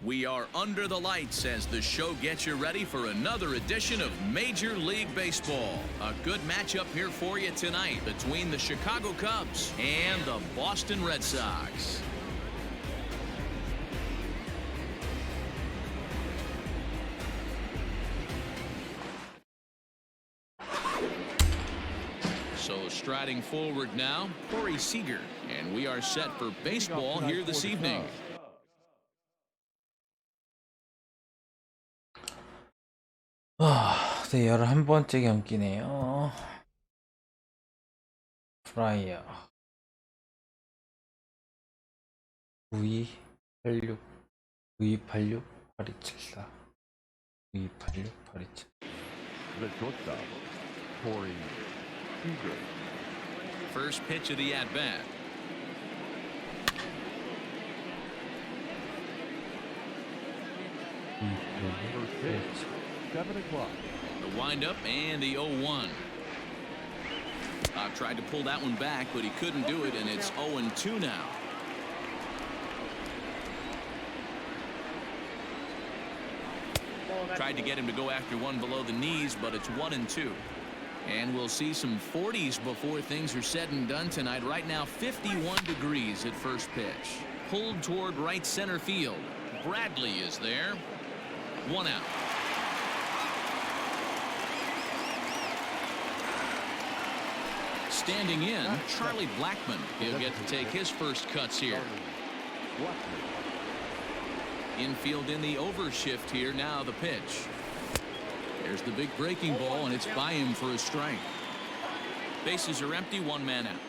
We are under the lights as the show gets you ready for another edition of Major League Baseball. A good matchup here for you tonight between the Chicago Cubs and the Boston Red Sox. So striding forward now, Corey Seager, and we are set for baseball here this evening. 네, 11번째 경기네요. 프라이어 9286 9286 8274 9286 8274. The shortstop, Corey Seager. First pitch of the at-bat. First pitch, 7 o'clock. The windup and the 0-1. Tried to pull that one back, but he couldn't do it, and it's 0-2 now. Tried to get him to go after one below the knees, but it's 1-2. And we'll see some 40s before things are said and done tonight. Right now, 51 degrees at first pitch. Pulled toward right center field. Bradley is there. One out. Standing in, Charlie Blackmon. He'll get to take his first cuts here. Infield in the overshift here. Now the pitch. There's the big breaking ball, and it's by him for a strike. Bases are empty, one man out.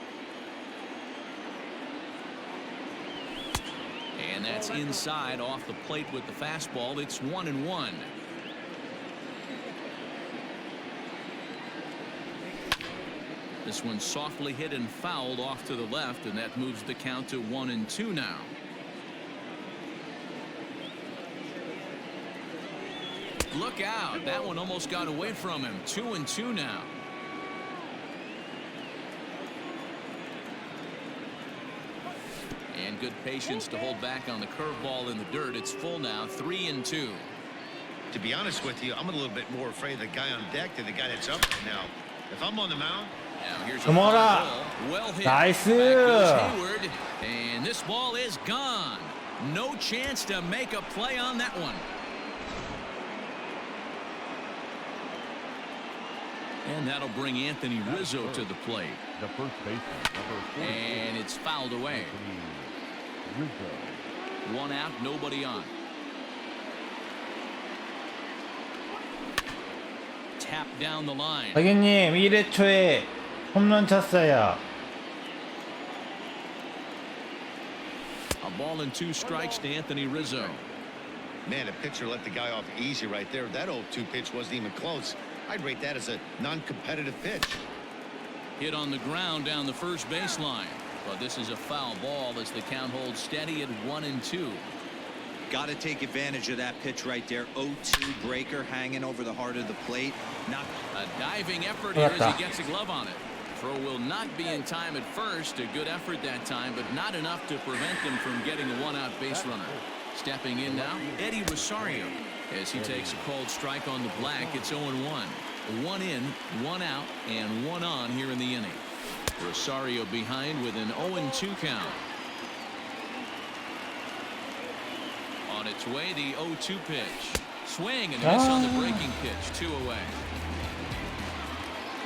And that's inside off the plate with the fastball. It's 1-1. This one softly hit and fouled off to the left, and that moves the count to 1-2 now. Look out. That one almost got away from him. 2-2 now. And good patience to hold back on the curveball in the dirt. It's full now. 3-2. To be honest with you, I'm a little bit more afraid of the guy on deck than the guy that's up right now. If I'm on the mound. Now here's a ball. Well hit. Nice. Back goes Hayward, and this ball is gone. No chance to make a play on that one. And that'll bring Anthony Rizzo to the plate. The first baseman, number 44. And it's fouled away. Rizzo. One out, nobody on. Tap down the line. 박윤님 1회 초에 홈런 쳤어요. A ball and 2 strikes to Anthony Rizzo. Man, a pitcher let the guy off easy right there. That 0-2 pitch wasn't even close. I'd rate that as a non-competitive pitch. Hit on the ground down the first baseline. But this is a foul ball as the count holds steady at 1-2. Got to take advantage of that pitch right there. 0-2 breaker hanging over the heart of the plate. Not a diving effort here as he gets a glove on it. Throw will not be in time at first. A good effort that time, but not enough to prevent them from getting a one-out base runner. Stepping in now, Eddie Rosario. As he takes a cold strike on the black, it's 0-1. 1 in, 1 out, and 1 on here in the inning. Rosario behind with an 0-2 count. On its way, the 0-2 pitch. Swing and miss on the breaking pitch. 2 away.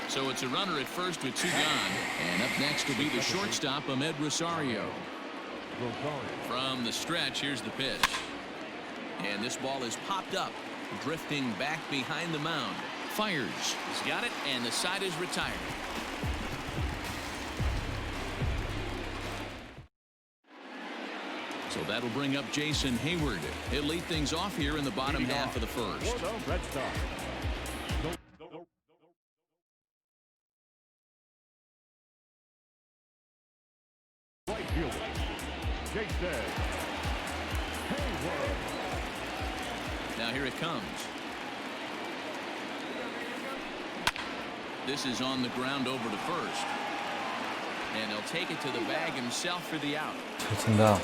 So it's a runner at first with 2 gone. And up next will be the shortstop, Ahmed Rosario. From the stretch, here's the pitch. And this ball is popped up, drifting back behind the mound. Fires. He's got it, and the side is retired. So that'll bring up Jason Hayward. He'll lead things off here in the bottom half of the first. Right fielder, Jason Hayward. Now here it comes. This is on the ground over to first. And he'll take it to the bag himself for the out. 잘 친다.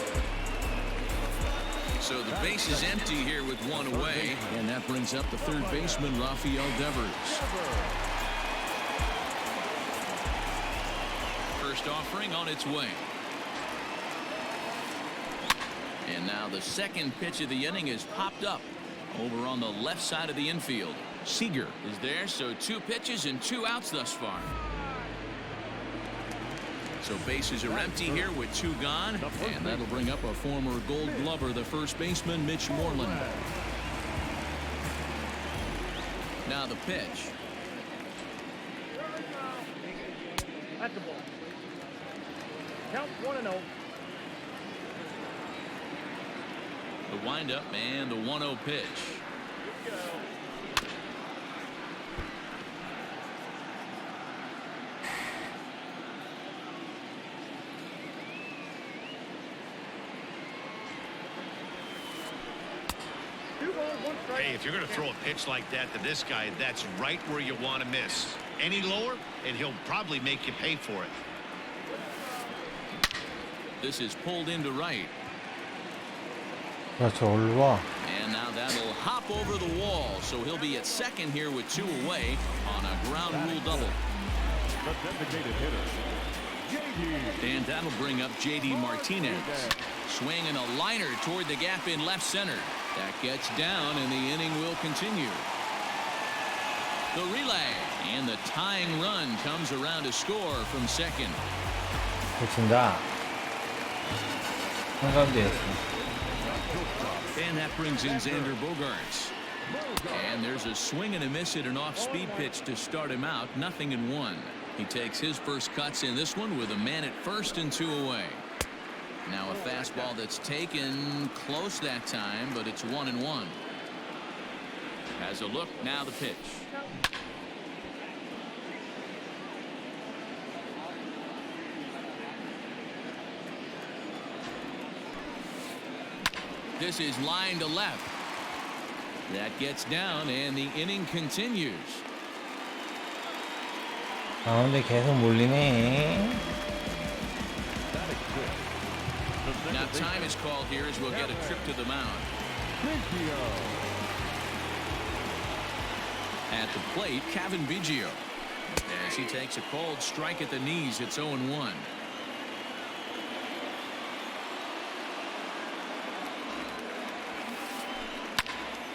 So the base is empty here with one away, and that brings up the third baseman, Rafael Devers. First offering on its way. And now the second pitch of the inning is popped up over on the left side of the infield. Seager is there, so 2 pitches and 2 outs thus far. So bases are empty here with 2 gone, and that'll bring up a former Gold Glover, the first baseman, Mitch Moreland. Now the pitch. At the ball. Count 1-0. The windup and the 1-0 pitch. Hey, if you're going to throw a pitch like that to this guy, that's right where you want to miss. Any lower, and he'll probably make you pay for it. This is pulled into right. 그렇죠. 올라. And now that'll hop over the wall, so he'll be at second here with 2 away on a ground rule double. The designated hitter, J.D. And that'll bring up J.D. Martinez. Swinging a liner toward the gap in left center. That gets down, and the inning will continue. The relay, and the tying run comes around to score from second. 붙인다. 한가운데였어. And that brings in Xander Bogaerts. And there's a swing and a miss at an off-speed pitch to start him out. 0-1. He takes his first cuts in this one with a man at first and 2 away. Now a fastball that's taken close that time, but it's 1-1. Has a look, now the pitch. This is line to left. That gets down, and the inning continues. 가운데 계속 몰리네. Now time is called here as we'll get a trip to the mound. At the plate, Kevin Biggio. As he takes a cold strike at the knees, it's 0-1.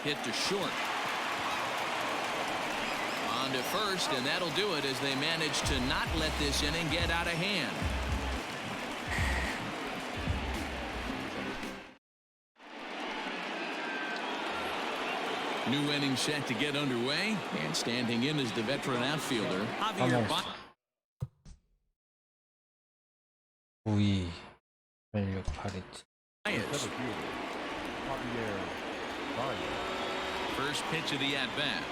Hit to short. On to first, and that'll do it as they manage to not let this inning get out of hand. New inning set to get underway, and standing in is the veteran outfielder, Javier Baez. 9, 8, 8이지. First pitch of the at-bat.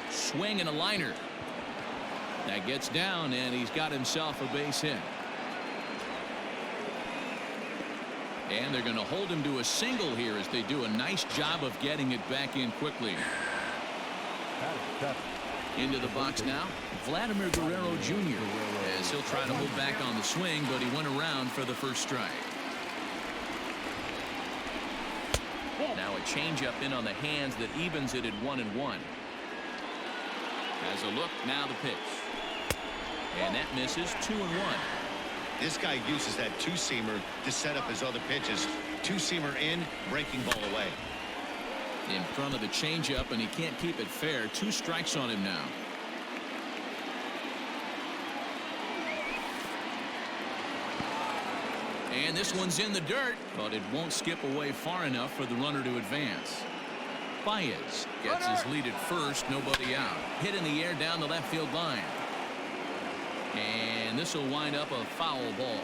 Swing and a liner. That gets down, and he's got himself a base hit. And they're going to hold him to a single here as they do a nice job of getting it back in quickly. Into the box now, Vladimir Guerrero Jr. as he'll try to hold back on the swing, but he went around for the first strike. Now a changeup in on the hands that evens it at 1-1. Has a look, now the pitch. And that misses 2-1. This guy uses that 2-seamer to set up his other pitches. 2-seamer in, breaking ball away. In front of the changeup, and he can't keep it fair. 2 strikes on him now. And this one's in the dirt, but it won't skip away far enough for the runner to advance. Baez gets his lead at first, nobody out. Hit in the air down the left field line. And this will wind up a foul ball.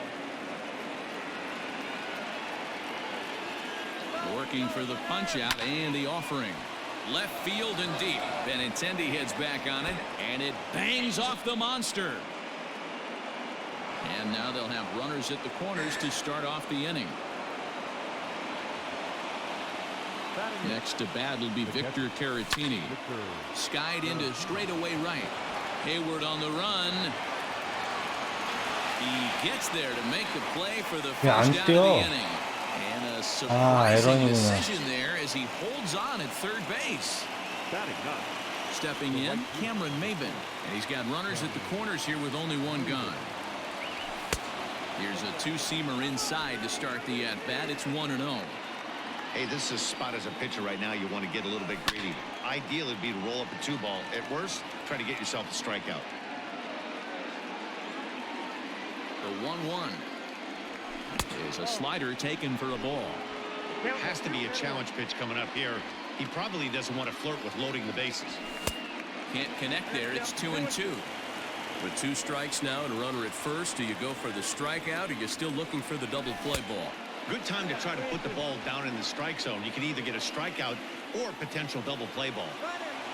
Working for the punch out and the offering. Left field and deep. Benintendi heads back on it, and it bangs off the monster. And now they'll have runners at the corners to start off the inning. Next to bat will be Victor Caratini. Skied into straightaway right. Hayward on the run. He gets there to make the play for the 안 first out of the 뛰어? inning. And a surprising 에런이구나. decision there as he holds on at third base. Batting ninth. Stepping in, Cameron Maben. And he's got runners at the corners here with only one gone. Here's a two-seamer inside to start the at-bat. It's 1-0. Hey, this is a spot as a pitcher right now. You want to get a little bit greedy. Ideal would be to roll up a 2-ball. At worst, try to get yourself a strikeout. The 1-1 is a slider taken for a ball. Has to be a challenge pitch coming up here. He probably doesn't want to flirt with loading the bases. Can't connect there. It's 2-2. With 2 strikes now and a runner at first, do you go for the strikeout or are you still looking for the double play ball? Good time to try to put the ball down in the strike zone. You can either get a strikeout or potential double play ball.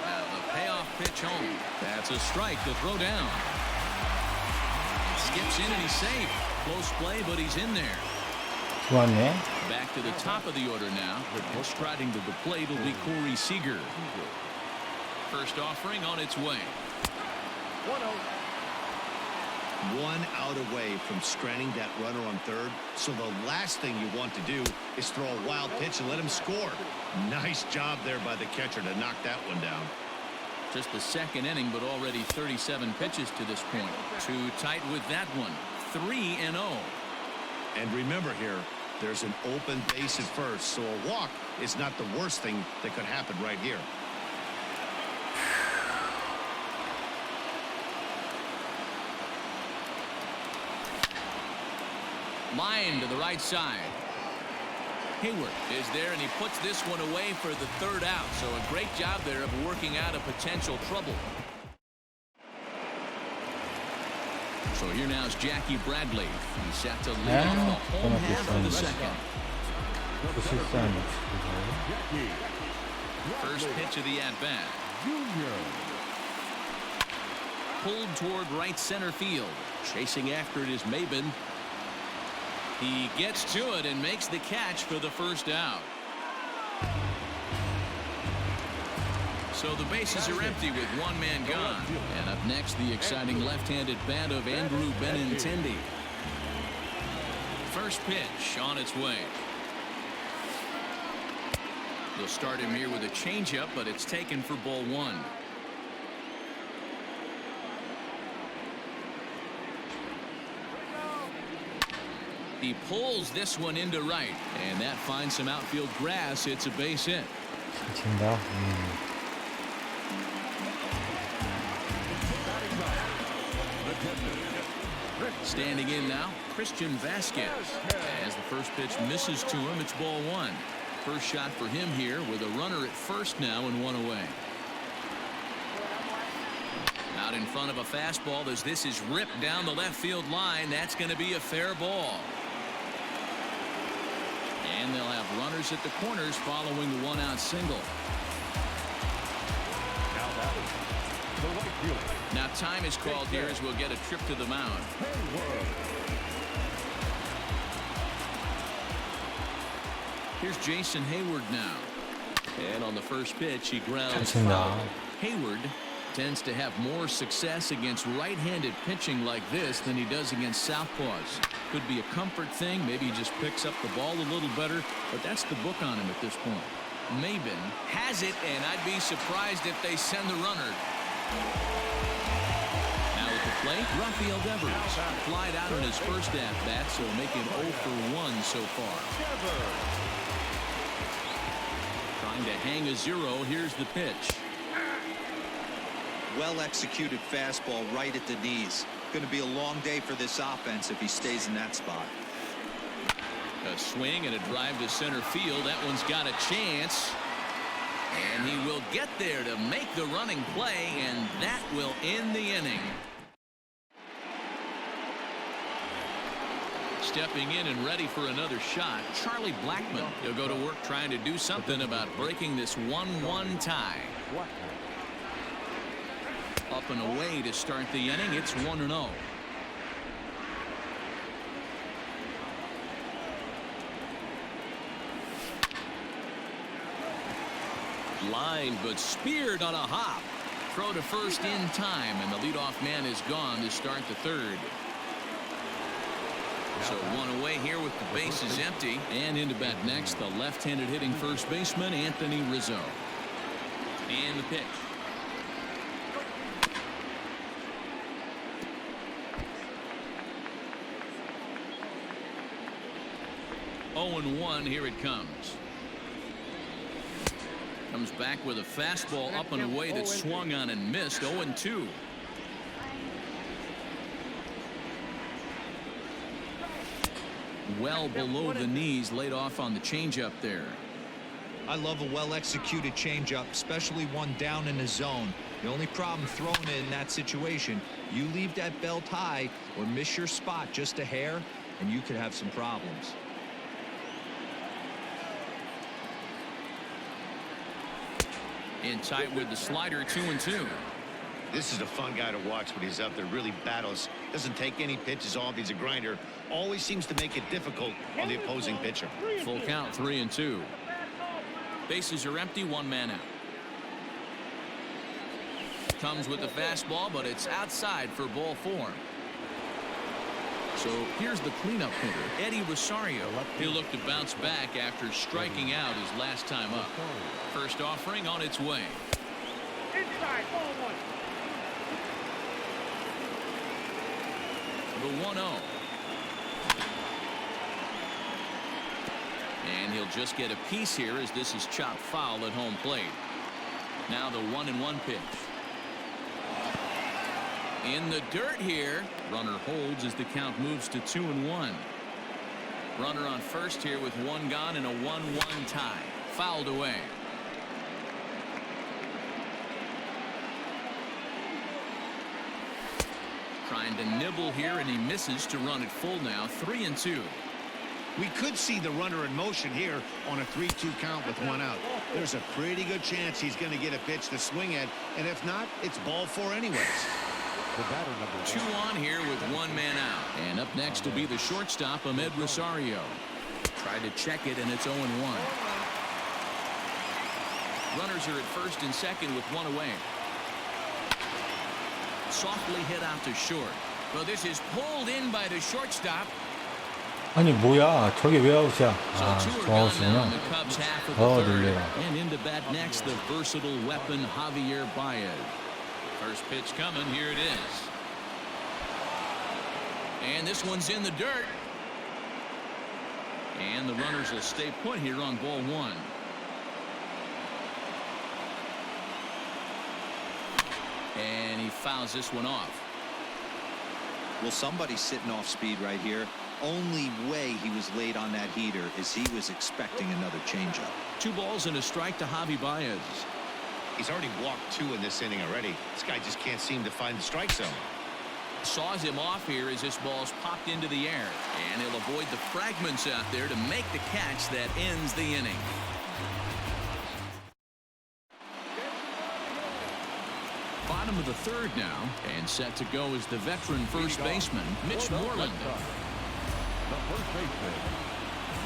Now the payoff pitch home. That's a strike to throw down. Skips in and he's safe. Close play, but he's in there. 좋았네. Back to the top of the order now. And striding to the plate will be Corey Seager. First offering on its way. 1-0. 1 out away from stranding that runner on third. So the last thing you want to do is throw a wild pitch and let him score. Nice job there by the catcher to knock that one down. Just the second inning, but already 37 pitches to this point. Too tight with that one. 3-0. And remember here, there's an open base at first, so a walk is not the worst thing that could happen right here. Line to the right side. Hayward is there, and he puts this one away for the third out. So a great job there of working out a potential trouble. So here now is Jackie Bradley. He's set to lead off the home half of the second. 그 실수하네. First pitch of the at-bat. Pulled toward right center field. Chasing after it is Maben. He gets to it and makes the catch for the first out. So the bases are empty with one man gone. And up next, the exciting left-handed bat of Andrew Benintendi. First pitch on its way. They'll start him here with a changeup, but it's taken for ball 1. He pulls this one into right, and that finds some outfield grass. It's a base hit. 친다. Standing in now, Christian Vasquez. As the first pitch misses to him, it's ball 1. First shot for him here with a runner at first now and 1 away. Out in front of a fastball as this is ripped down the left field line. That's going to be a fair ball. And they'll have runners at the corners following the 1-out single. Now time is called here as we'll get a trip to the mound. Here's Jason Hayward now. And on the first pitch, he grounds foul. Hayward tends to have more success against right-handed pitching like this than he does against southpaws. Could be a comfort thing. Maybe he just picks up the ball a little better, but that's the book on him at this point. Maben has it, and I'd be surprised if they send the runner. Now at the plate, Rafael Devers flied out on his first at-bat, so making 0 for 1 so far. Trying to hang a 0. Here's the pitch. Well executed fastball right at the knees. Going to be a long day for this offense if he stays in that spot. A swing and a drive to center field. That one's got a chance. And he will get there to make the running play, and that will end the inning. Stepping in and ready for another shot, Charlie Blackmon. He'll go to work trying to do something about breaking this 1-1 tie. Up and away to start the inning. It's 1-0. Lined but speared on a hop. Throw to first in time, and the leadoff man is gone to start the third. So one away here with the bases empty. And into bat next, the left-handed hitting first baseman, Anthony Rizzo. And the pitch. Oh, and 1, here it comes. Comes back with a fastball up and away that swung on and missed. 0-2. Well below the knees, laid off on the changeup there. I love a well-executed changeup, especially one down in the zone. The only problem throwing it in that situation, you leave that belt high or miss your spot just a hair, and you could have some problems. In tight with the slider, 2-2. This is a fun guy to watch when he's up there. Really battles. Doesn't take any pitches off. He's a grinder. Always seems to make it difficult on the opposing pitcher. Full count, 3-2. Bases are empty, 1 man out. Comes with the fastball, but it's outside for ball 4. So here's the cleanup hitter, Eddie Rosario. He'll look to bounce back after striking out his last time up. First offering on its way. Inside, ball 1. The 1-0. And he'll just get a piece here as this is chopped foul at home plate. Now the 1-1 pitch. In the dirt here. Runner holds as the count moves to 2-1. Runner on first here with 1 gone and a 1-1 tie. Fouled away. Trying to nibble here, and he misses to run it full now. 3-2. We could see the runner in motion here on a 3-2 count with 1 out. There's a pretty good chance he's going to get a pitch to swing at, and if not, it's ball 4 anyways. The batter number 2 on here with 1 man out. And up next will be the shortstop, Ahmed Rosario. Tried to check it, and it's 0-1. Runners are at first and second with 1 away. Softly hit out to short. Well, this is pulled in by the shortstop. 아니 뭐야 저게 왜 아웃이야. So 아 2 are 저 gone now 아웃이구나. in the Cubs half of 더 the third. 놀래라. And into bat next, the versatile weapon Javier Baez. First pitch coming. Here it is. And this one's in the dirt. And the runners will stay put here on ball 1. And he fouls this one off. Well, somebody's sitting off speed right here. Only way he was late on that heater is he was expecting another changeup. 2 balls and a strike to Javi Baez. He's already walked 2 in this inning already. This guy just can't seem to find the strike zone. Saws him off here as this ball's popped into the air. And he'll avoid the fragments out there to make the catch that ends the inning. Bottom of the third now, and set to go is the veteran first baseman, Mitch Moreland. The first baseman,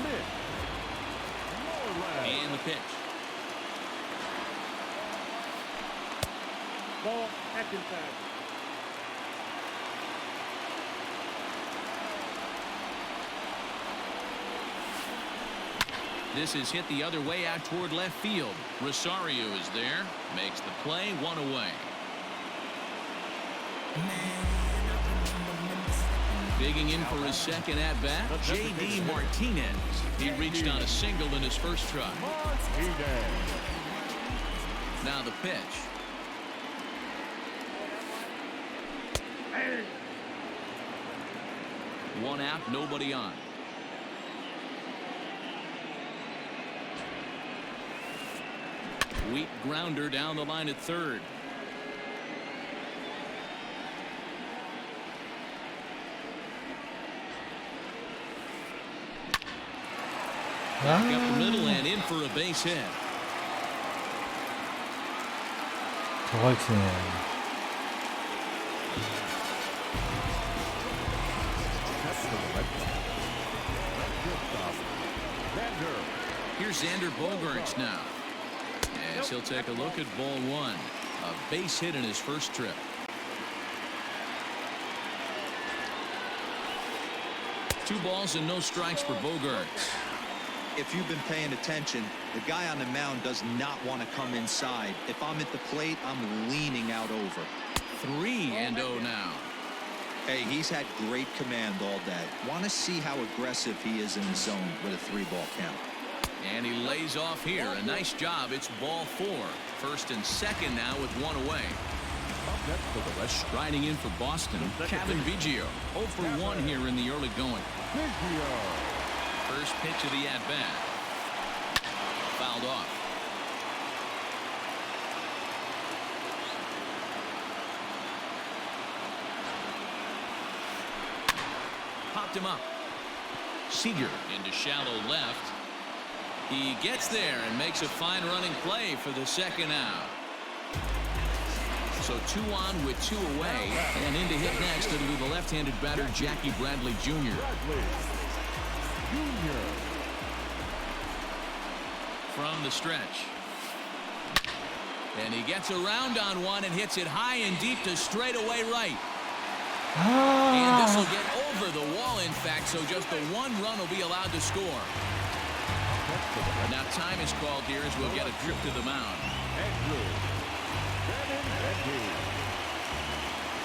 Mitch Moreland. And the pitch. Ball, that's inside. This is hit the other way out toward left field. Rosario is there, makes the play, 1 away. Digging in for his second at-bat, J.D. Martinez. He reached on a single in his first try. Now the pitch. One out, nobody on. Weak grounder down the line at third. Back up the middle and in for a base hit. 저걸 치네. Here's Xander Bogaerts now. Guess he'll take a look at ball one. A base hit in his first trip. Two balls and no strikes for Bogaerts. If you've been paying attention, the guy on the mound does not want to come inside. If I'm at the plate, I'm leaning out over. 3-0 now. Hey, he's had great command all day. Want to see how aggressive he is in the zone with a 3-ball count. And he lays off here. A nice job. It's ball 4. First and second now with one away. Up next for the West. Striding in for Boston, Kevin Biggio. 0 for 1 here in the early going. Biggio. First pitch of the at-bat. Fouled off. Popped him up. Seager into shallow left. He gets there and makes a fine running play for the second out. So 2 on with 2 away, and in to hit next it'll be the left-handed batter Jackie Bradley Jr. Bradley Jr. From the stretch. And he gets around on one and hits it high and deep to straightaway right. And this will get over the wall, in fact, so just the 1 run will be allowed to score. Now time is called here as we'll get a trip to the mound.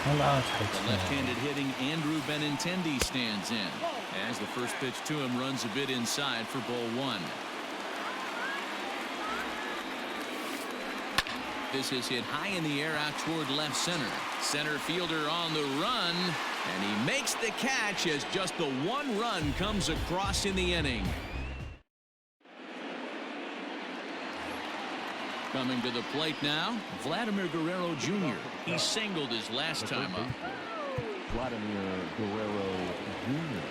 The left-handed hitting Andrew Benintendi stands in as the first pitch to him runs a bit inside for ball 1. This is hit high in the air out toward left center. Center fielder on the run, and he makes the catch as just the 1 run comes across in the inning. Coming to the plate now, Vladimir Guerrero Jr. He singled his last time up. Vladimir Guerrero Jr.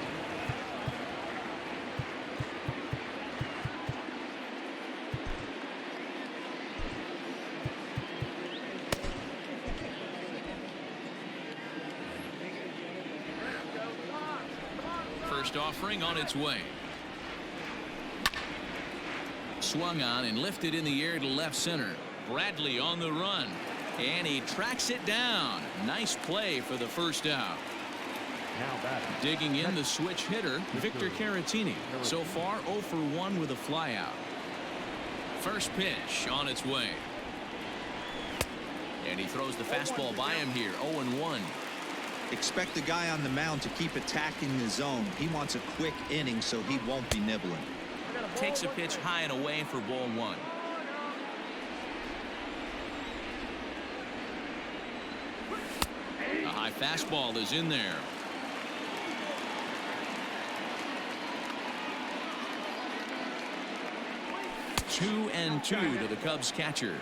First offering on its way. Swung on and lifted in the air to left center. Bradley on the run, and he tracks it down. Nice play for the first out. Digging in the switch hitter, Victor Caratini. So far 0 for 1 with a flyout. First pitch on its way. And he throws the fastball by him here. 0-1. Expect the guy on the mound to keep attacking the zone. He wants a quick inning, so he won't be nibbling. Takes a pitch high and away for ball 1. A high fastball is in there. Two and 2 to the Cubs catcher.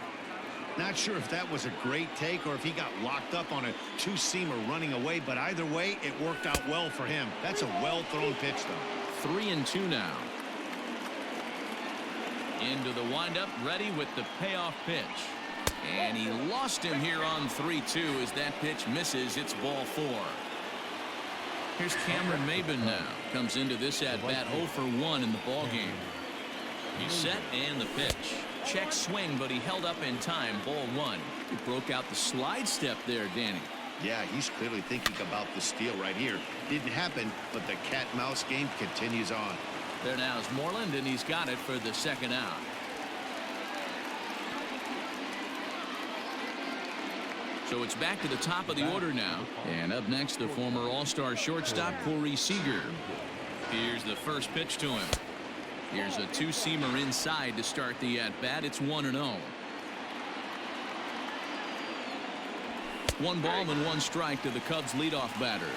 Not sure if that was a great take or if he got locked up on a 2-seamer running away, but either way, it worked out well for him. That's a well-thrown pitch, though. 3-2 now. Into the windup, ready with the payoff pitch. And he lost him here on 3-2 as that pitch misses. It's ball 4. Here's Cameron Maybin now. Comes into this at-bat 0 for 1 in the ballgame. He's set and the pitch. Check swing, but he held up in time. Ball 1. He broke out the slide step there, Danny. Yeah, he's clearly thinking about the steal right here. Didn't happen, but the cat-mouse game continues on. There now is Moreland, and he's got it for the second out. So it's back to the top of the order now. And up next, the former All-Star shortstop, Corey Seager. Here's the first pitch to him. Here's a 2-seamer inside to start the at-bat. It's 1-0. 1 ball and 1 strike to the Cubs leadoff batter.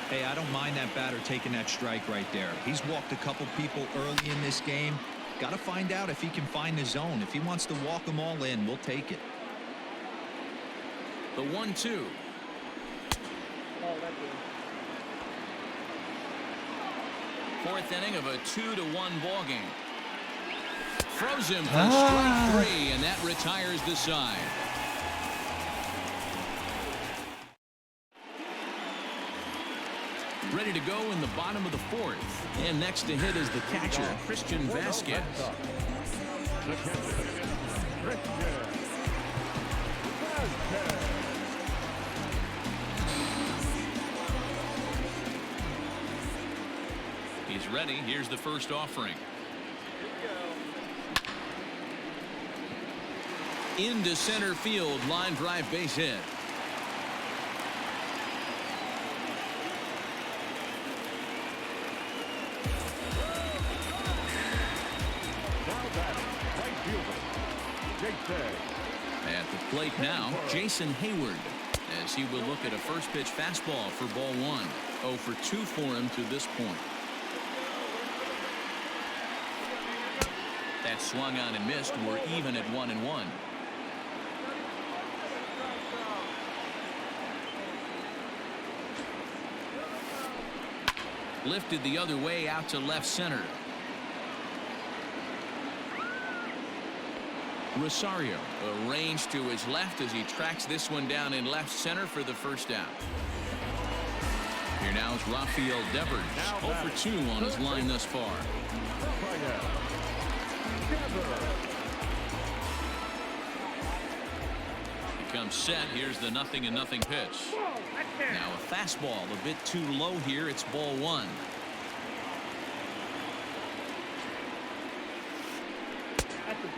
Hey, I don't mind that batter taking that strike right there. He's walked a couple people early in this game. Got to find out if he can find the zone. If he wants to walk them all in, we'll take it. The 1-2. Fourth inning of a 2-1 ball game. Throws him for strike 3, and that retires the side. Ready to go in the bottom of the 4th. And next to hit is the catcher, Christian Vasquez. He's ready. Here's the first offering. Into center field, line drive, base hit. At the plate now, Jason Hayward, as he will look at a first pitch fastball for ball one. 0 for 2 for him to this point. That swung on and missed. We're even at 1-1. Lifted the other way out to left center. Rosario arranged to his left as he tracks this one down in left center for the first out. Here now is Rafael Devers, 0 for 2 on his line thus far. Becomes set. Here's the 0-0 pitch. Now a fastball a bit too low here. It's ball one.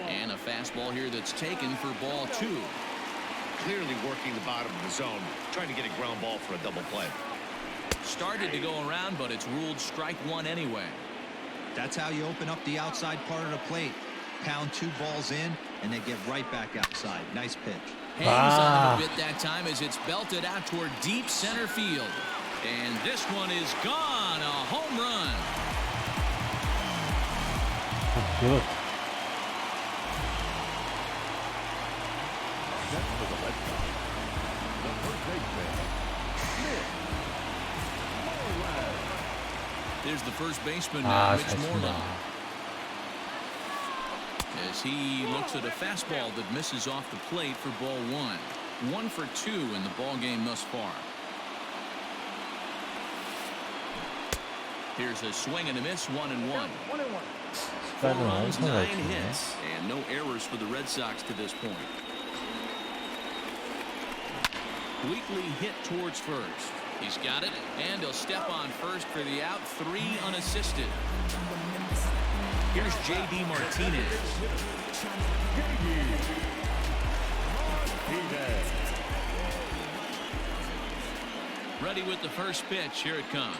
And a fastball here that's taken for ball two. Clearly working the bottom of the zone, trying to get a ground ball for a double play. Started to go around, but it's ruled strike one anyway. That's how you open up the outside part of the plate. Pound 2 balls in, and they get right back outside. Nice pitch. Hangs on a bit that time as it's belted out toward deep center field. And this one is gone. A home run. Good. There's the first baseman now, Mitch 잘 Moreland. 친다. As he looks at a fastball that misses off the plate for ball one. 1 for 2 in the ball game thus far. Here's a swing and a miss. 1-1. 4 스타일은 runs, 엄청 9 잘 치네. hits, and no errors for the Red Sox to this point. Weekly hit towards first. He's got it, and he'll step on first for the out. 3 unassisted. Here's J.D. Martinez. Ready with the first pitch. Here it comes.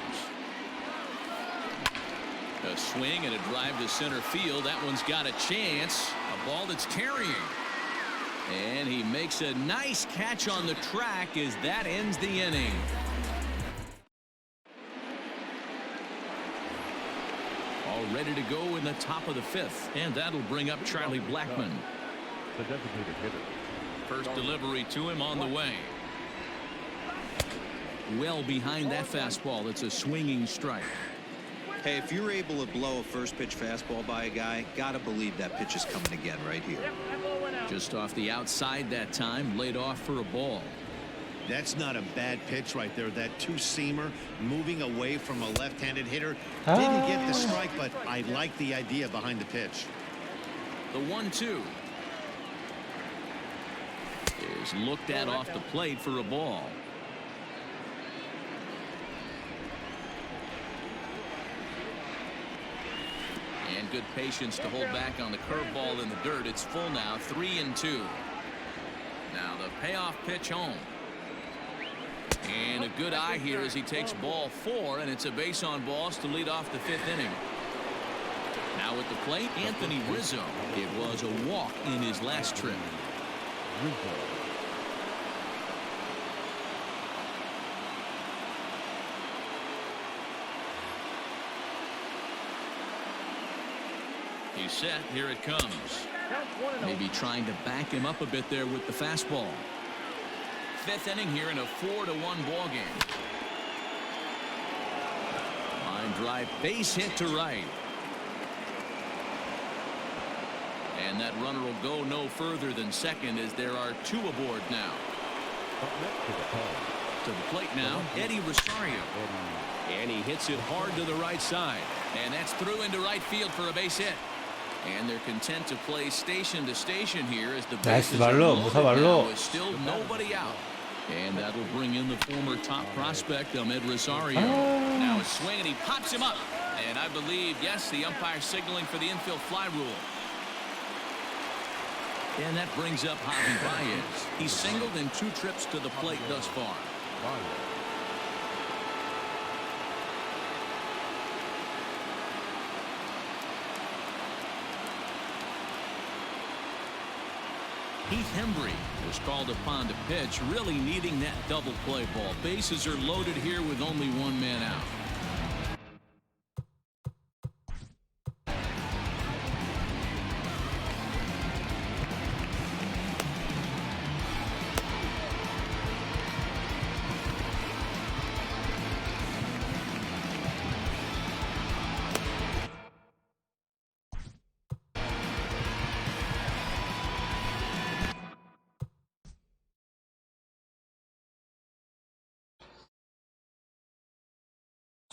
A swing and a drive to center field. That one's got a chance. A ball that's carrying. And he makes a nice catch on the track as that ends the inning. All ready to go in the top of the 5th. And that'll bring up Charlie Blackmon. The designated hitter. First delivery to him on the way. Well behind that fastball. It's a swinging strike. Hey, if you're able to blow a first pitch fastball by a guy, gotta believe that pitch is coming again right here. Just off the outside that time, laid off for a ball. That's not a bad pitch right there. That two-seamer moving away from a left-handed hitter. Ah. Didn't get the strike, but I like the idea behind the pitch. The 1-2 is looked at off the plate for a ball. And good patience to hold back on the curveball in the dirt. It's full now. 3-2. Now the payoff pitch home. And a good eye here as he takes ball 4, and it's a base on balls to lead off the 5th inning. Now at the plate, Anthony Rizzo. It was a walk in his last trip. He's set. Here it comes. Maybe trying to back him up a bit there with the fastball. 5th inning here in a 4-1 ball game. Line drive, base hit to right. And that runner will go no further than second as there are 2 aboard now. To the plate now, Eddie Rosario. And he hits it hard to the right side. And that's through into right field for a base hit. And they're content to play station to station here as the 나이스 bases are 말로, loaded 무사 말로. now with still nobody out. And that'll bring in the former top prospect, Ahmed Rosario. Now a swing, and he pops him up. And I believe, yes, the umpire signaling for the infield fly rule. And that brings up Javi Baez. He's singled in 2 trips to the plate thus far. Heath Hembry was called upon to pitch, really needing that double play ball. Bases are loaded here with only 1 man out.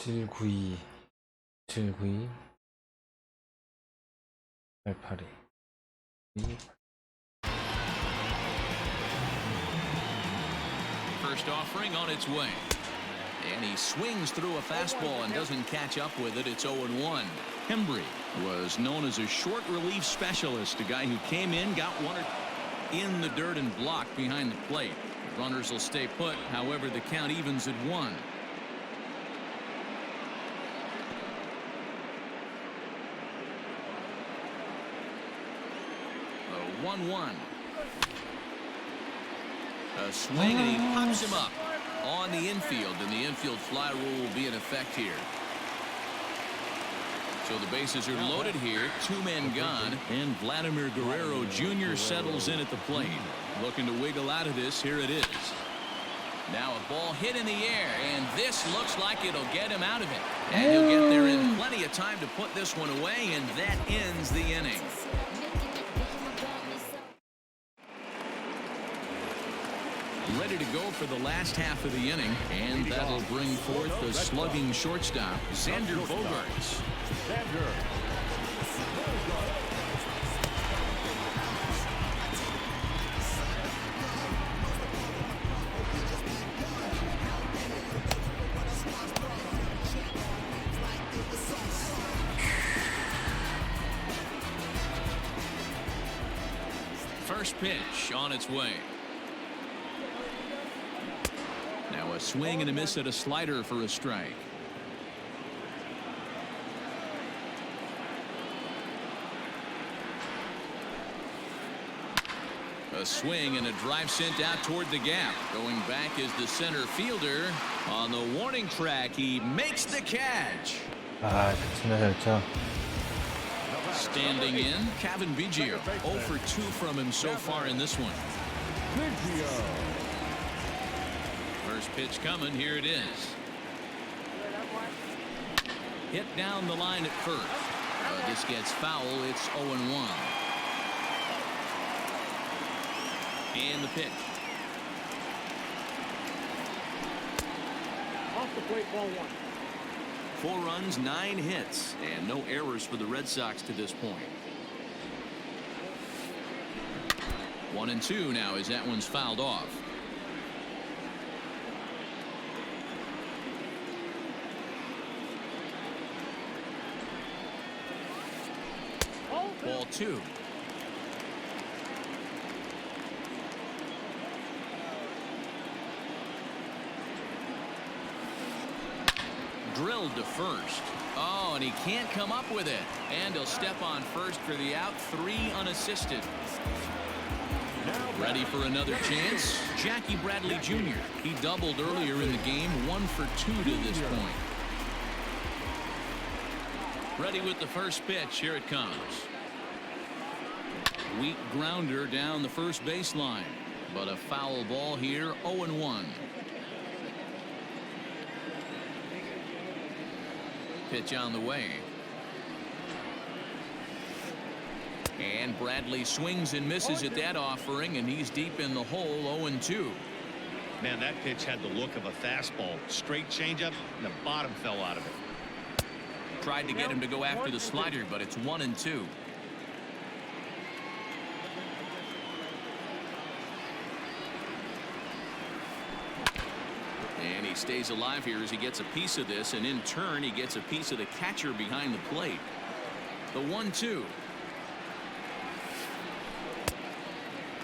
(792) 792 882 First offering on its way. And he swings through a fastball and doesn't catch up with it. It's 0-1. Hembry was known as a short relief specialist, a guy who came in, got one in the dirt and blocked behind the plate. Runners will stay put. However, the count evens at 1. The 1-1. A swing, and he pops him up on the infield, and the infield fly rule will be in effect here. So the bases are loaded here, 2 men gone, and Vladimir Guerrero Jr. settles in at the plate. Looking to wiggle out of this. Here it is. Now a ball hit in the air, and this looks like it'll get him out of it. And he'll get there in plenty of time to put this one away, and that ends the inning. Ready to go for the last half of the inning, and that'll bring forth the slugging shortstop, Xander Bogaerts. First pitch on its way. Now a swing and a miss at a slider for a strike. A swing and a drive sent out toward the gap. Going back is the center fielder. On the warning track, he makes the catch. 진짜 잘 쳐. Standing in, Kevin Biggio. 0 for 2 from him so far in this one. First pitch coming. Here it is. Hit down the line at first. This gets foul. It's 0-1. And the pitch. Off the plate, ball 1. 4 runs, 9 hits, and no errors for the Red Sox to this point. 1-2 now as that one's fouled off. Ball 2. Drilled to first. Oh, and he can't come up with it. And he'll step on first for the out. 3 unassisted. Ready for another chance. Jackie Bradley Jr. He doubled earlier in the game. 1 for 2 to this point. Ready with the first pitch. Here it comes. Weak grounder down the first baseline. But a foul ball here. 0-1. Pitch on the way. And Bradley swings and misses at that offering, and he's deep in the hole. 0-2. Man, that pitch had the look of a fastball. Straight changeup, and the bottom fell out of it. Tried to get him to go after the slider, but it's 1-2. he stays alive here as he gets a piece of this, and in turn he gets a piece of the catcher behind the plate. The 1-2.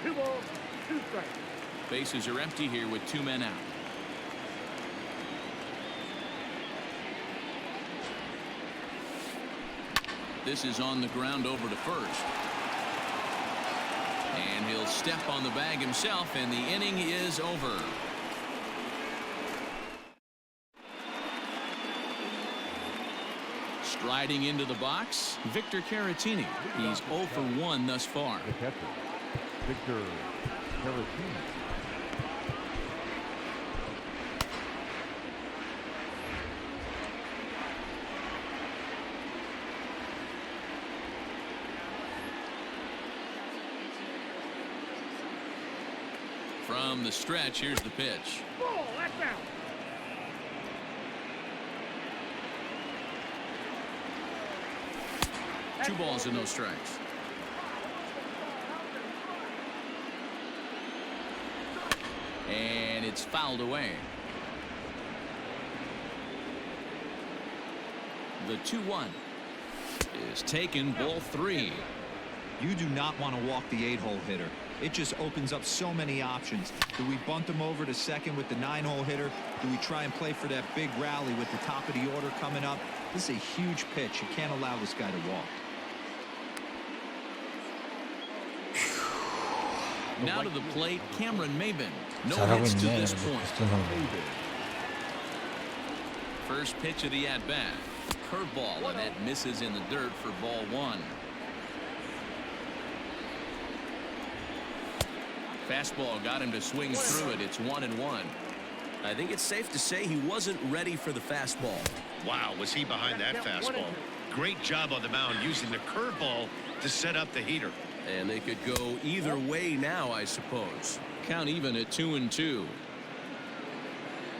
2 balls, 2 strikes. Bases are empty here with 2 men out. This is on the ground over to first. And he'll step on the bag himself, and the inning is over. Striding into the box, Victor Caratini. He's 0 for 1 thus far. The catcher, Victor Caratini. From the stretch, here's the pitch. Ball, that's out. Two balls and no strikes. And it's fouled away. The 2-1 is taken, ball 3. You do not want to walk the 8-hole hitter. It just opens up so many options. Do we bunt him over to second with the 9-hole hitter? Do we try and play for that big rally with the top of the order coming up? This is a huge pitch. You can't allow this guy to walk. Now to the plate, Cameron Maben. No 잘하고 hits to 있네. this point. 비슷한 상황. First pitch of the at-bat. Curveball, and that misses in the dirt for ball 1. Fastball got him to swing through it. It's 1-1. I think it's safe to say he wasn't ready for the fastball. Wow, was he behind that fastball? Great job on the mound using the curveball to set up the heater. And they could go either way now, I suppose. Count even at 2-2.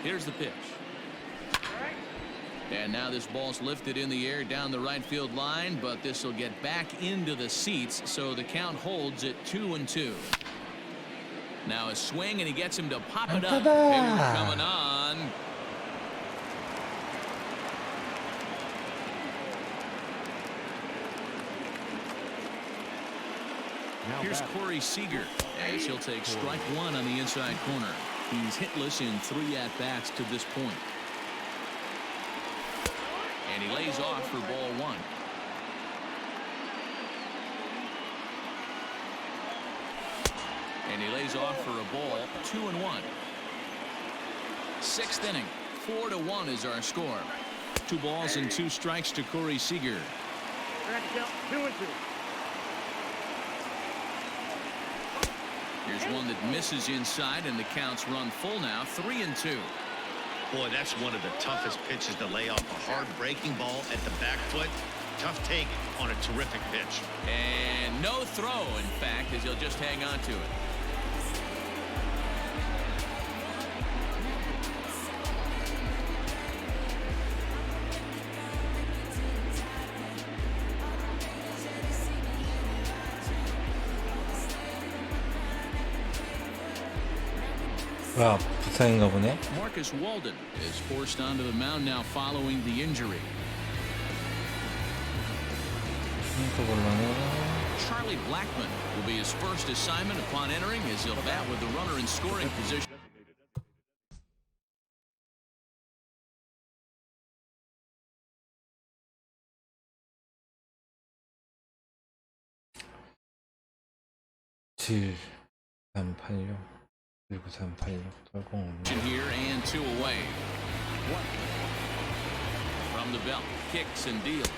Here's the pitch. And now this ball's lifted in the air down the right field line, but this will get back into the seats, so the count holds at 2-2. Now a swing, and he gets him to pop it up. Hayward coming on. Here's Corey Seager as he'll take strike 1 on the inside corner. He's hitless in 3 at-bats to this point. And he lays off for ball 1. And he lays off for a ball, 2-1. 6th inning, 4-1 is our score. 2 balls and 2 strikes to Corey Seager. That's out, 2-2. Here's one that misses inside, and the count's run full now, 3-2. Boy, that's one of the toughest pitches to lay off. A hard breaking ball at the back foot. Tough take on a terrific pitch. And no throw, in fact, as he'll just hang on to it. 와, 부상인가 보네. Marcus Walden is forced onto the mound now following the injury. Charlie Blackmon will be his first assignment upon entering, as he'll bat with the runner in scoring position. 칠, 3, 8, 6. 1986 Here and 2 away. From the belt, kicks and deals.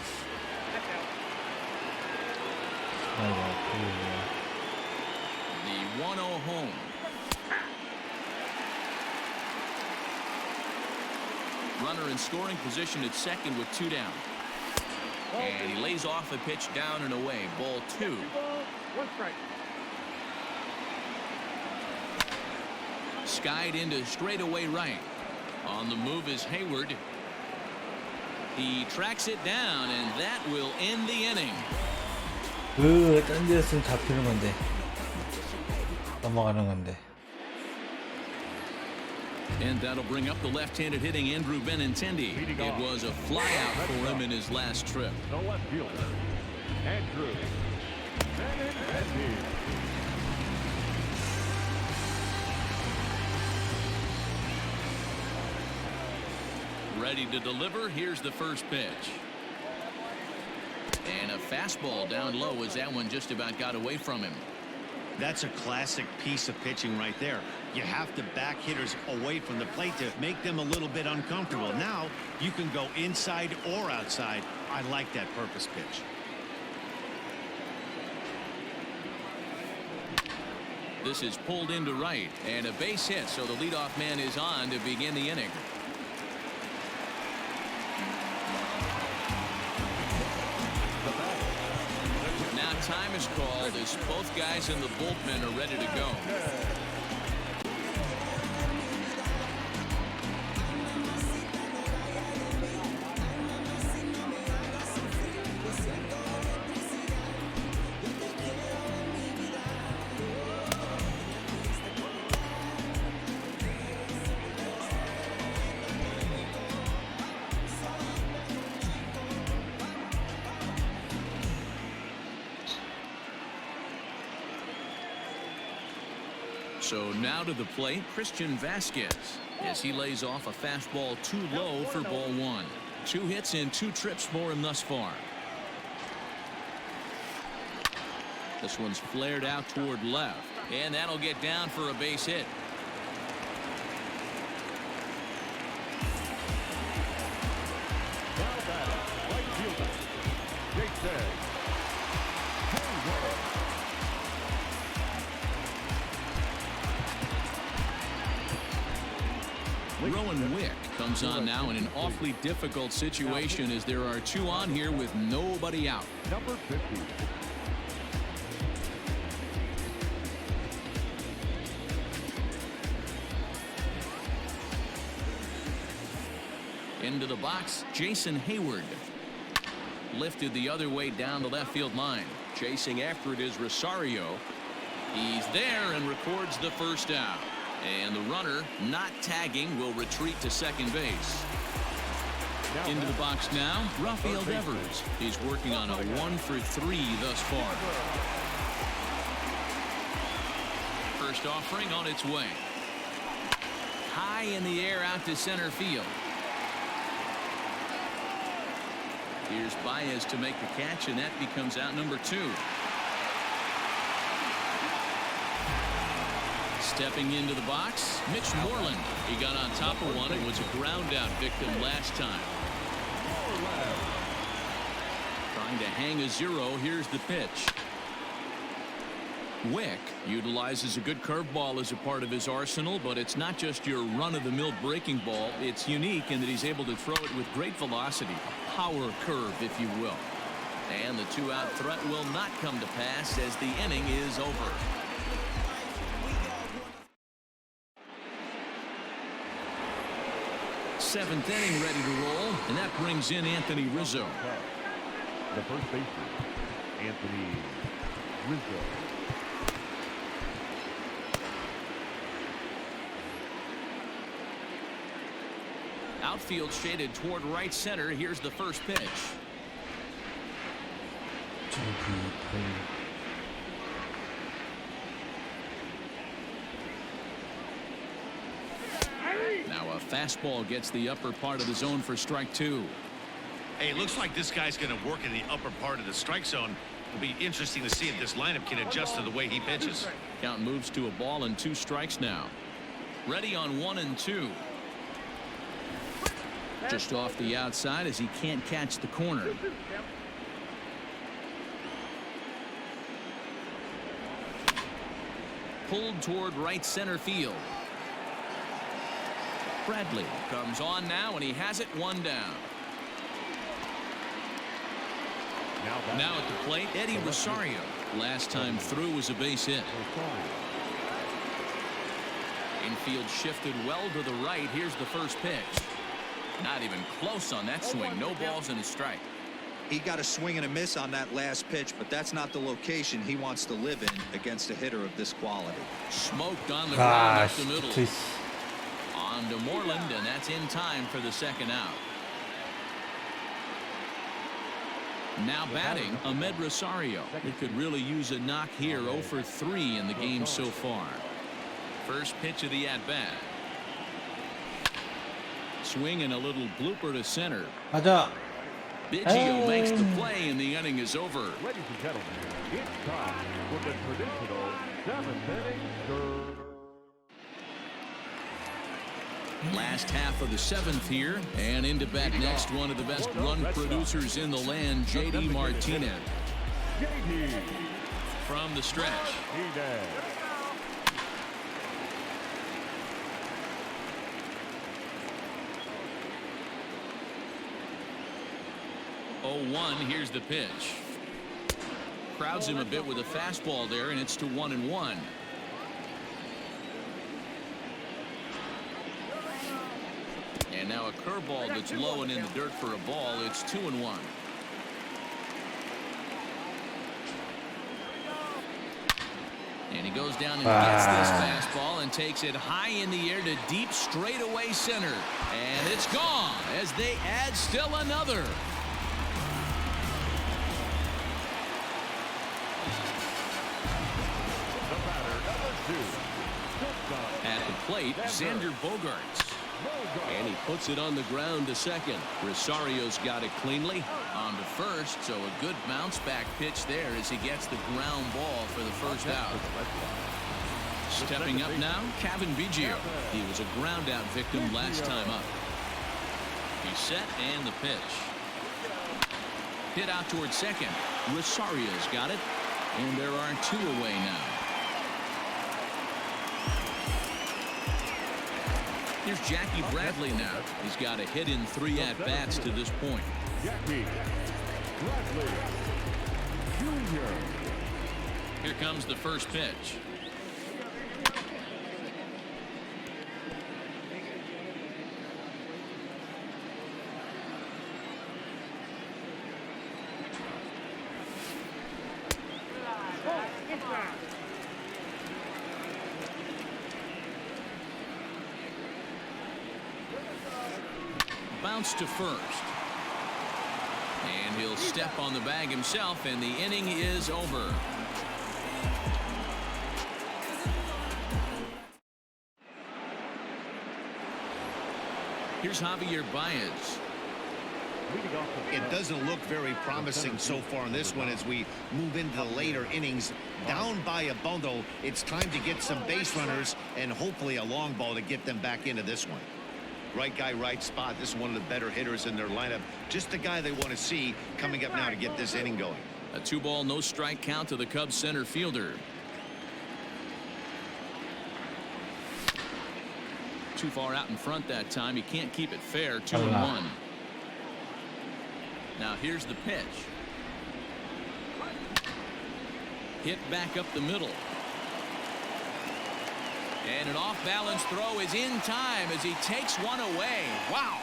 The 1-0 home. Runner in scoring position at second with 2 down. And he lays off the pitch down and away. Ball 2. 2 balls, 1 strike. Skied into straightaway right. On the move is Hayward. He tracks it down, and that will end the inning. 딴 데였으면 잡히는 건데 넘어가는 건데. And that'll bring up the left-handed hitting Andrew Benintendi. It was a flyout for him in his last trip. The left fielder, Andrew Benintendi. Ready to deliver. Here's the first pitch. And a fastball down low as that one just about got away from him. That's a classic piece of pitching right there. You have to back hitters away from the plate to make them a little bit uncomfortable. Now you can go inside or outside. I like that purpose pitch. This is pulled into right and a base hit, so the leadoff man is on to begin the inning. Now time is called as both guys in the bullpen are ready to go. So now to the plate, Christian Vasquez, as he lays off a fastball too low for ball one. 2 hits in 2 trips for him thus far. This one's flared out toward left, and that'll get down for a base hit. Now batting, right fielder, CHC Rowan Wick comes on now in an awfully difficult situation as there are 2 on here with nobody out. number 50. Into the box, Jason Hayward. Lifted the other way down the left field line. Chasing after it is Rosario. He's there and records the first out. And the runner, not tagging, will retreat to second base. Into the box now, Rafael Devers. He's working on a 1-for-3 thus far. First offering on its way. High in the air out to center field. Here's Baez to make the catch, and that becomes out number 2. Stepping into the box, Mitch Moreland. He got on top of one and was a ground out victim last time. Trying to hang a 0. Here's the pitch. Wick utilizes a good curveball as a part of his arsenal, but it's not just your run-of-the-mill breaking ball. It's unique in that he's able to throw it with great velocity. Power curve, if you will. And the 2-out threat will not come to pass as the inning is over. Seventh inning ready to roll, and that brings in Anthony Rizzo. The first baseman, Anthony Rizzo. Outfield shaded toward right center. Here's the first pitch. Now a fastball gets the upper part of the zone for strike 2. Hey, it looks like this guy's going to work in the upper part of the strike zone. It'll be interesting to see if this lineup can adjust to the way he pitches. Count moves to a ball and 2 strikes now. Ready on 1 and 2. Just off the outside as he can't catch the corner. Pulled toward right center field. Bradley comes on now, and he has it 1 down. Now at the plate, Eddie Rosario. Last time through was a base hit. Infield shifted well to the right. Here's the first pitch. Not even close on that swing. No balls and a strike. He got a swing and a miss on that last pitch, but that's not the location he wants to live in against a hitter of this quality. Smoked on the ground up the middle. Please. On On to Moreland, and that's in time for the second out. Now batting, Ahmed Rosario. He could really use a knock here. 0 for 3 in the game so far. First pitch of the at-bat. Swing and a little blooper to center. 가자. Biggio makes the play, and the inning is over. Ladies and gentlemen, it's time for the traditional 7th inning third. Last half of the 7th here, and into bat next, one of the best run producers in the land, J.D. Martinez. J.D. From the stretch. Martinez. Oh, 1, here's the pitch. Crowds him a bit with a fastball there, and it's to 1-1. And now a curveball that's low and in the dirt for a ball. It's 2-1. And he goes down and gets this fastball and takes it high in the air to deep straightaway center. And it's gone as they add still another. The batter, number 2. At the plate, Xander Bogaerts. And he puts it on the ground to second. Rosario's got it cleanly. On to first, so a good bounce back pitch there as he gets the ground ball for the first out. Stepping up now, Kevin Biggio. He was a ground out victim last time up. He's set and the pitch. Hit out towards second. Rosario's got it. And there are 2 away now. Here's Jackie Bradley now. He's got a hit in 3 at-bats to this point. Jackie Bradley Jr. Here comes the first pitch. Inside. Bounce to first. And he'll step on the bag himself, and the inning is over. Here's Javier Baez. It doesn't look very promising so far in this one as we move into the later innings. Down by a bundle, it's time to get some base runners and hopefully a long ball to get them back into this one. Right guy, right spot. This is one of the better hitters in their lineup. Just the guy they want to see coming up now to get this inning going. A 2-ball, no strike count to the Cubs center fielder. Too far out in front that time. He can't keep it fair. 2-1. Now here's the pitch. Hit back up the middle. And an off-balance throw is in time as he takes one away. Wow.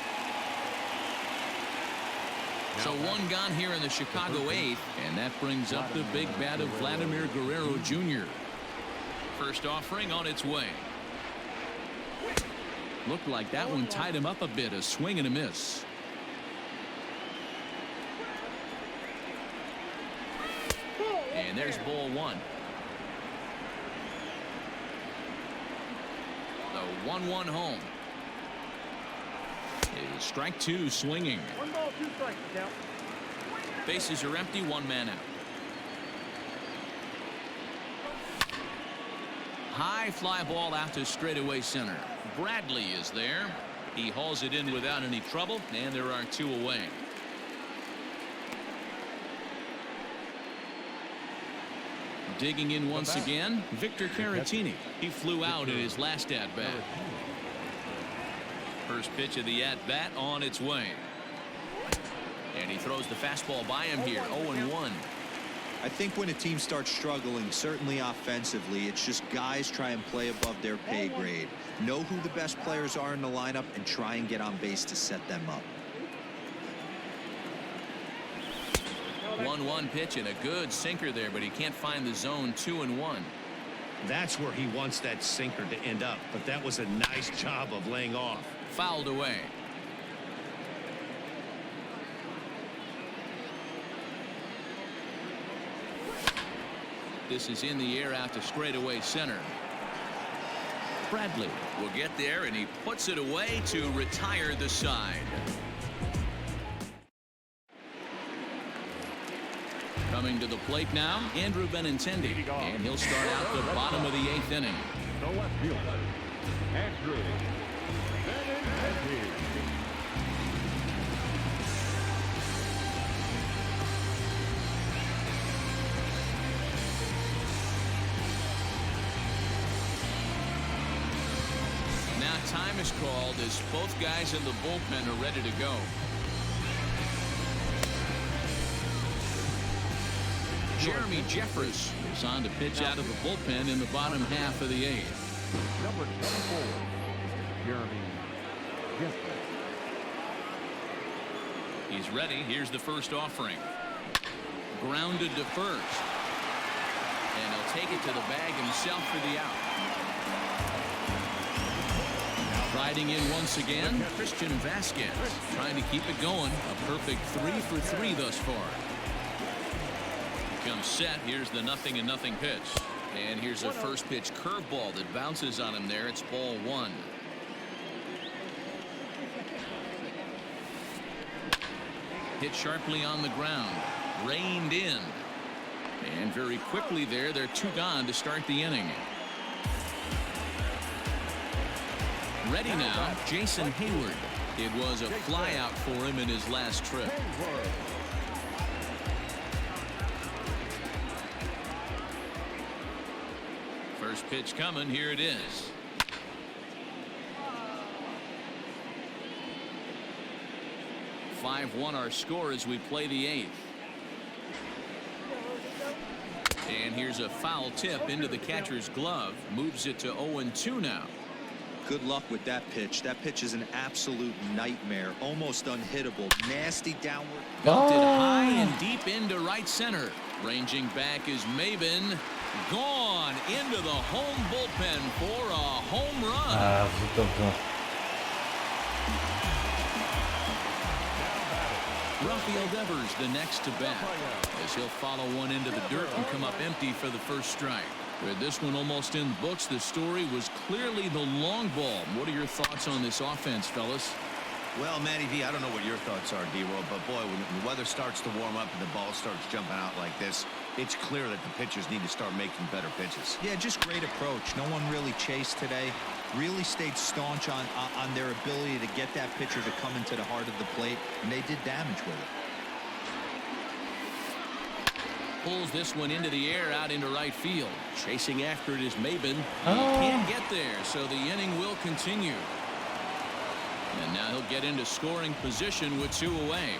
So 1 gone here in the Chicago 8th, and that brings up the big bat of Vladimir Guerrero Jr. First offering on its way. Looked like that one tied him up a bit. A swing and a miss. And there's ball 1. The 1-1 home. Is strike 2 swinging. 1 ball, 2 strikes, Cal. Bases are empty. 1 man out. High fly ball out to straightaway center. Bradley is there. He hauls it in without any trouble, and there are 2 away. Digging in once again, Victor Caratini. He flew out in his last at-bat. First pitch of the at-bat on its way. And he throws the fastball by him here. 0-1. I think when a team starts struggling, certainly offensively, it's just guys try and play above their pay grade. Know who the best players are in the lineup and try and get on base to set them up. 1-1 pitch and a good sinker there, but he can't find the zone. 2-1. That's where he wants that sinker to end up. But that was a nice job of laying off. Fouled away. This is in the air out to straightaway center. Bradley will get there, and he puts it away to retire the side. Coming to the plate now, Andrew Benintendi, and he'll start out the bottom of the 8th inning. The left fielder, Andrew Benintendi. Now time is called as both guys in the bullpen are ready to go. Jeremy Jeffress is on to pitch out of the bullpen in the bottom half of the 8th. Number 24, Jeremy Jeffress. He's ready. Here's the first offering. Grounded to first. And he'll take it to the bag himself for the out. Riding in once again, Christian Vasquez trying to keep it going. A perfect 3 for 3 thus far. Comes set. Here's the 0-0 pitch. And here's a first pitch curveball that bounces on him there. It's ball 1. Hit sharply on the ground. Reined in. And very quickly there, they're 2 gone to start the inning. Ready now, Jason Hayward. It was a fly out for him in his last trip. First pitch coming. Here it is. (5-1) our score as we play the 8th. And here's a foul tip into the catcher's glove. Moves it to 0-2 now. Good luck with that pitch. That pitch is an absolute nightmare. Almost unhittable. Nasty downward. Belted high and deep into right center. Ranging back is Maben. Gone into the home bullpen for a home run. 아, 무섭다. Rafael Devers the next to bat, as he'll follow one into the dirt and come up empty for the first strike. With this one almost in the books, the story was clearly the long ball. What are your thoughts on this offense, fellas? Well, Matty V, I don't know what your thoughts are, D-Roll, but boy, when the weather starts to warm up and the ball starts jumping out like this, it's clear that the pitchers need to start making better pitches. Yeah, just great approach. No one really chased today. Really stayed staunch on their ability to get that pitcher to come into the heart of the plate, and they did damage with it. Pulls this one into the air out into right field. Chasing after it is Maben. He can't get there, so the inning will continue. And now he'll get into scoring position with 2 away.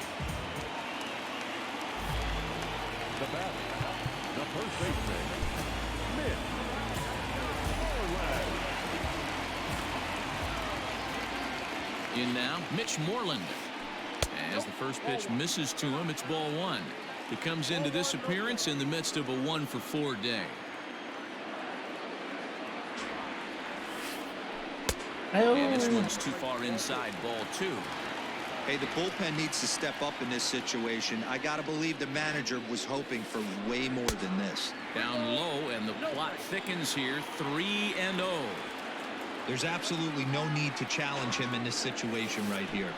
The batter, the first baseman, Mitch Moreland. In now, Mitch Moreland. As the first pitch misses to him, it's ball 1. He comes into this appearance in the midst of a 1-for-4 day. And this one's too far inside, ball 2. Hey, the bullpen needs to step up in this situation. I got to believe the manager was hoping for way more than this. Down low, and the plot thickens here. 3-0. There's absolutely no need to challenge him in this situation right here.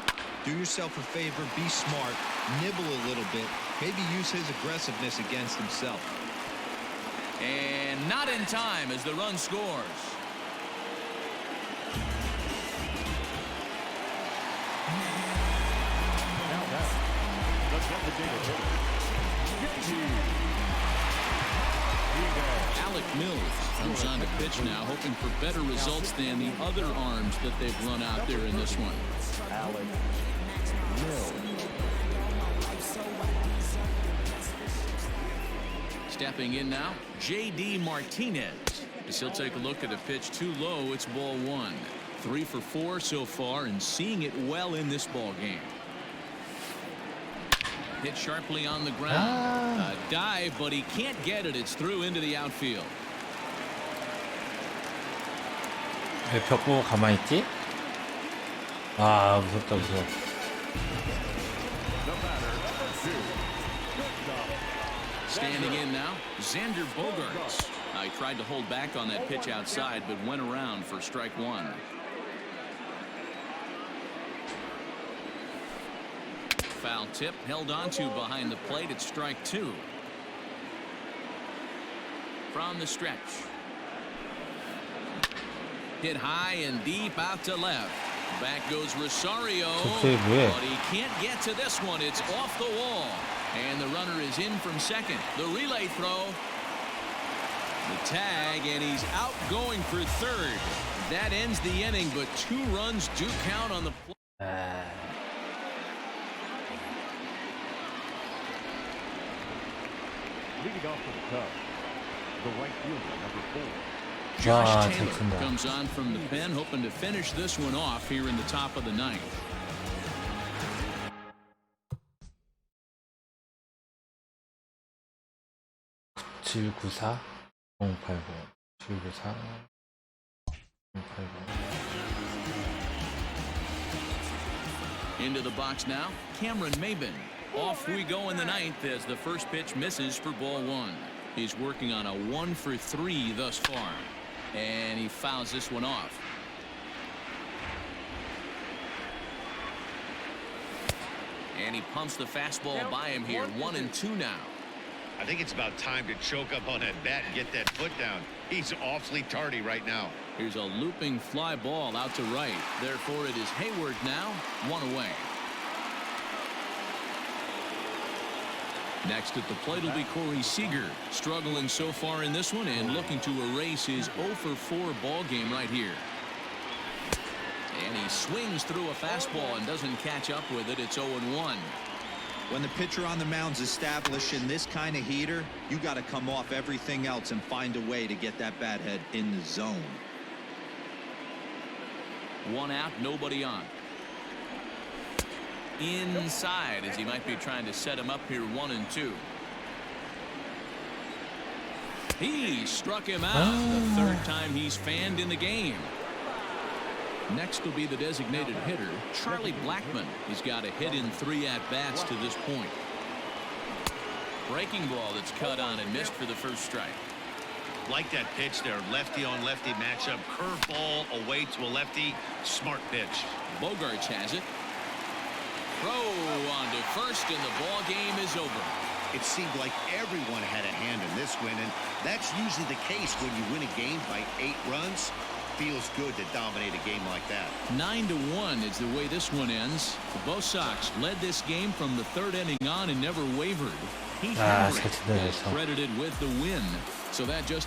Do yourself a favor, be smart, nibble a little bit, maybe use his aggressiveness against himself. And not in time as the run scores. Now that, the designated hitter, Alec Mills comes on to pitch now, hoping for better results than the other arms that they've run out there in this one. Alex Mills. Stepping in now, J.D. Martinez. As he'll take a look at a pitch too low, it's ball 1. 3 for 4 so far, and seeing it well in this ball game. Hit sharply on the ground. A dive, but he can't get it. It's through into the outfield. 왜 벽 보고 가만히 있지? 아 무섭다 무서워. Standing in now, Xander Bogaerts. He tried to hold back on that pitch outside, but went around for strike one. Foul tip held onto behind the plate at strike two. From the stretch. Hit high and deep out to left. Back goes Rosario. But he can't get to this one. It's off the wall. And the runner is in from second. The relay throw. The tag, and he's out going for third. That ends the inning, but 2 runs do count on the play. Leading off for the Cubs, the right fielder, number 4. Josh Taylor comes on from the pen, hoping to finish this one off here in the top of the ninth. Into the box now, Cameron Maybin. Off we go in the ninth as the first pitch misses for ball 1. He's working on a 1 for 3 thus far. And he fouls this one off. And he pumps the fastball by him here. 1-2 now. I think it's about time to choke up on that bat and get that foot down. He's awfully tardy right now. Here's a looping fly ball out to right. Therefore, it is Hayward now, 1 away. Next at the plate will be Corey Seager, struggling so far in this one and looking to erase his 0 for 4 ball game right here. And he swings through a fastball and doesn't catch up with it. It's 0-1. When the pitcher on the mound's established in this kind of heater, you got to come off everything else and find a way to get that bat head in the zone. 1 out, nobody on. Inside as he might be trying to set him up here. 1-2. He struck him out the third time he's fanned in the game. Next will be the designated hitter, Charlie Blackmon. He's got a hit in 3 at-bats to this point. Breaking ball that's cut on and missed for the first strike. Like that pitch there, lefty on lefty matchup, curveball away to a lefty, smart pitch. Bogaerts has it. Throw on to first, and the ball game is over. It seemed like everyone had a hand in this win, and that's usually the case when you win a game by 8 runs. Feels good to dominate a game like that. 9-1 is the way this one ends. The Bo Sox led this game from the 3rd inning on and never wavered. Heath Hendrick is credited with the win. So that just